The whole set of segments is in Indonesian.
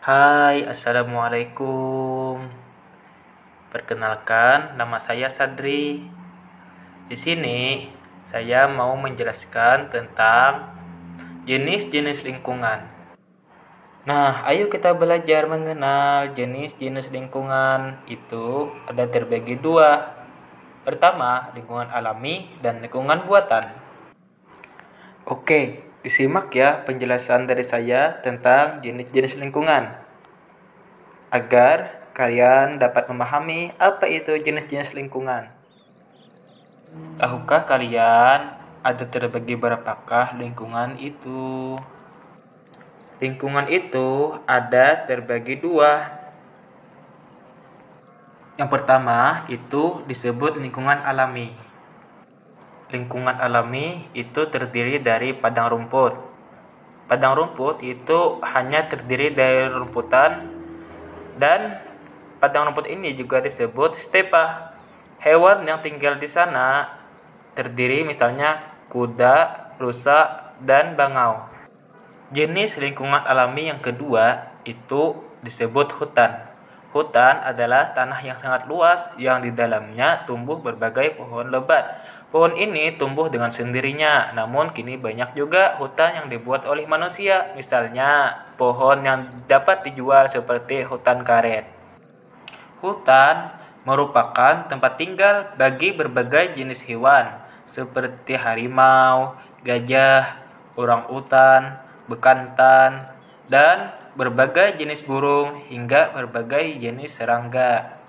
Hai, assalamualaikum. Perkenalkan, nama saya Sadri. Di sini saya mau menjelaskan tentang jenis-jenis lingkungan. Nah, ayo kita belajar mengenal jenis-jenis lingkungan. Itu ada terbagi dua. Pertama, lingkungan alami dan lingkungan buatan. Oke, disimak ya penjelasan dari saya tentang jenis-jenis lingkungan, agar kalian dapat memahami apa itu jenis-jenis lingkungan. Tahukah kalian ada terbagi berapakah lingkungan itu? Lingkungan itu ada terbagi dua. Yang pertama itu disebut lingkungan alami. Lingkungan alami itu terdiri dari padang rumput. Padang rumput itu hanya terdiri dari rumputan, dan padang rumput ini juga disebut stepa. Hewan yang tinggal di sana terdiri misalnya kuda, rusa, dan bangau. Jenis lingkungan alami yang kedua itu disebut hutan. Hutan adalah tanah yang sangat luas yang di dalamnya tumbuh berbagai pohon lebat. Pohon ini tumbuh dengan sendirinya, namun kini banyak juga hutan yang dibuat oleh manusia. Misalnya pohon yang dapat dijual seperti hutan karet. Hutan merupakan tempat tinggal bagi berbagai jenis hewan seperti harimau, gajah, orangutan, bekantan, dan berbagai jenis burung hingga berbagai jenis serangga.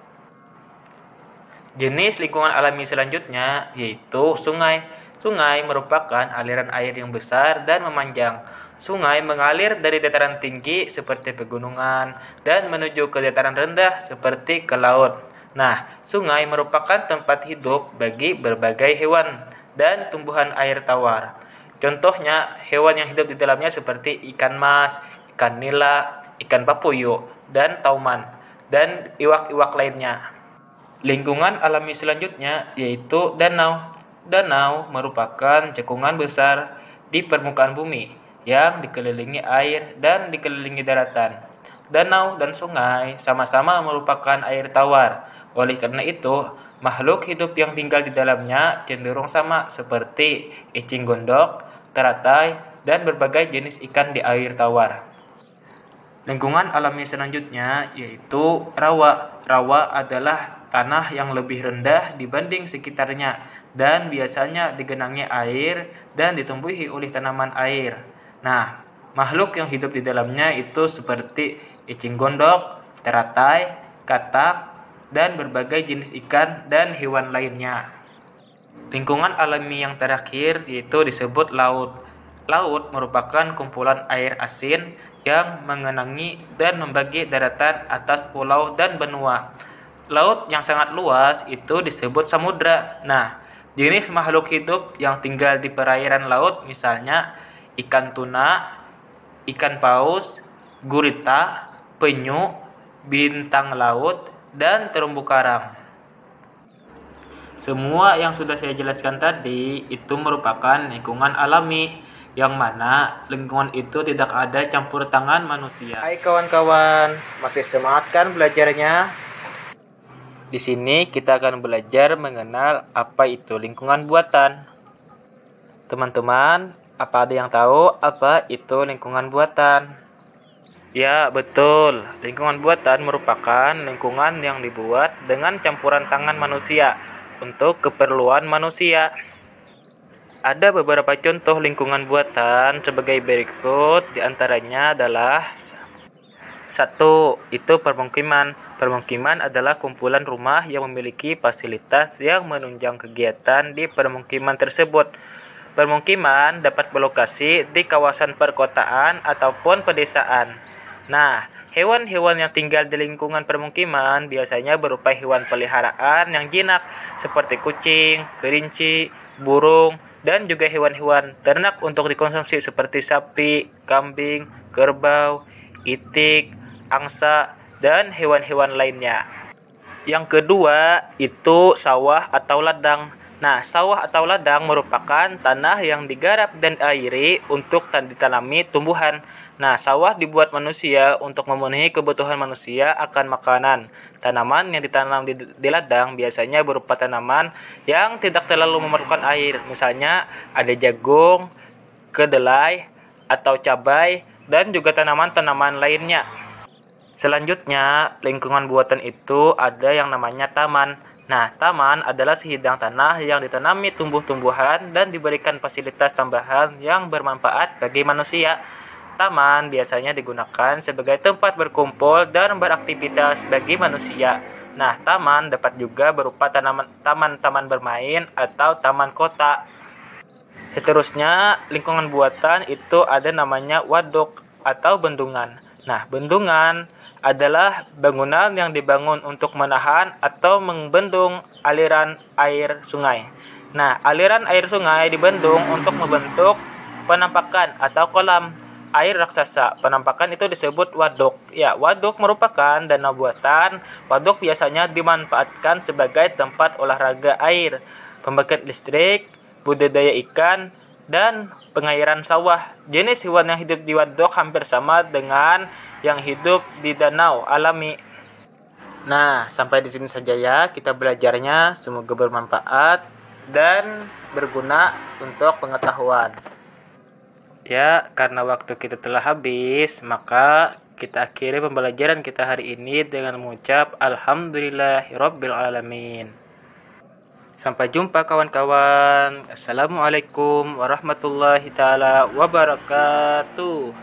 Jenis lingkungan alami selanjutnya yaitu sungai. Sungai merupakan aliran air yang besar dan memanjang. Sungai mengalir dari dataran tinggi seperti pegunungan dan menuju ke dataran rendah seperti ke laut. Nah, sungai merupakan tempat hidup bagi berbagai hewan dan tumbuhan air tawar. Contohnya, hewan yang hidup di dalamnya seperti ikan mas, ikan nila, ikan papuyu, dan tauman, dan iwak-iwak lainnya. Lingkungan alami selanjutnya yaitu danau. Danau merupakan cekungan besar di permukaan bumi yang dikelilingi air dan dikelilingi daratan. Danau dan sungai sama-sama merupakan air tawar. Oleh karena itu, makhluk hidup yang tinggal di dalamnya cenderung sama seperti ecing gondok, teratai, dan berbagai jenis ikan di air tawar. Lingkungan alami selanjutnya yaitu rawa. Rawa adalah tanah yang lebih rendah dibanding sekitarnya dan biasanya digenangi air dan ditumbuhi oleh tanaman air. Nah, makhluk yang hidup di dalamnya itu seperti ecing gondok, teratai, katak, dan berbagai jenis ikan dan hewan lainnya. Lingkungan alami yang terakhir yaitu disebut laut. Laut merupakan kumpulan air asin yang mengenangi dan membagi daratan atas pulau dan benua. Laut yang sangat luas itu disebut samudra. Nah, jenis makhluk hidup yang tinggal di perairan laut misalnya ikan tuna, ikan paus, gurita, penyu, bintang laut, dan terumbu karang. Semua yang sudah saya jelaskan tadi itu merupakan lingkungan alami, yang mana lingkungan itu tidak ada campur tangan manusia. Hai kawan-kawan, masih semangat kan belajarnya? Di sini kita akan belajar mengenal apa itu lingkungan buatan. Teman-teman, apa ada yang tahu apa itu lingkungan buatan? Ya, betul. Lingkungan buatan merupakan lingkungan yang dibuat dengan campuran tangan manusia untuk keperluan manusia. Ada beberapa contoh lingkungan buatan sebagai berikut, di antaranya adalah 1. Itu permukiman. Permukiman adalah kumpulan rumah yang memiliki fasilitas yang menunjang kegiatan di permukiman tersebut. Permukiman dapat berlokasi di kawasan perkotaan ataupun pedesaan. Nah, hewan-hewan yang tinggal di lingkungan permukiman biasanya berupa hewan peliharaan yang jinak seperti kucing, kelinci, burung, dan juga hewan-hewan ternak untuk dikonsumsi seperti sapi, kambing, kerbau, itik, angsa, dan hewan-hewan lainnya. Yang kedua itu sawah atau ladang. Nah, sawah atau ladang merupakan tanah yang digarap dan airi untuk ditanami tumbuhan. Nah, sawah dibuat manusia untuk memenuhi kebutuhan manusia akan makanan. Tanaman yang ditanam di ladang biasanya berupa tanaman yang tidak terlalu memerlukan air. Misalnya ada jagung, kedelai, atau cabai, dan juga tanaman-tanaman lainnya. Selanjutnya, lingkungan buatan itu ada yang namanya taman. Nah, taman adalah sebidang tanah yang ditanami tumbuh-tumbuhan dan diberikan fasilitas tambahan yang bermanfaat bagi manusia. Taman biasanya digunakan sebagai tempat berkumpul dan beraktivitas bagi manusia. Nah, taman dapat juga berupa taman-taman bermain atau taman kota. Seterusnya, lingkungan buatan itu ada namanya waduk atau bendungan. Nah, bendungan adalah bangunan yang dibangun untuk menahan atau membendung aliran air sungai. Nah, aliran air sungai dibendung untuk membentuk penampakan atau kolam air raksasa. Penampakan itu disebut waduk. Ya, waduk merupakan danau buatan. Waduk biasanya dimanfaatkan sebagai tempat olahraga air, pembangkit listrik, budidaya ikan, dan pengairan sawah. Jenis hewan yang hidup di waduk hampir sama dengan yang hidup di danau alami. Nah, sampai di sini saja ya kita belajarnya. Semoga bermanfaat dan berguna untuk pengetahuan. Ya, karena waktu kita telah habis, maka kita akhiri pembelajaran kita hari ini dengan mengucap Alhamdulillahirabbil alamin. Sampai jumpa kawan-kawan. Assalamualaikum warahmatullahi taala wabarakatuh.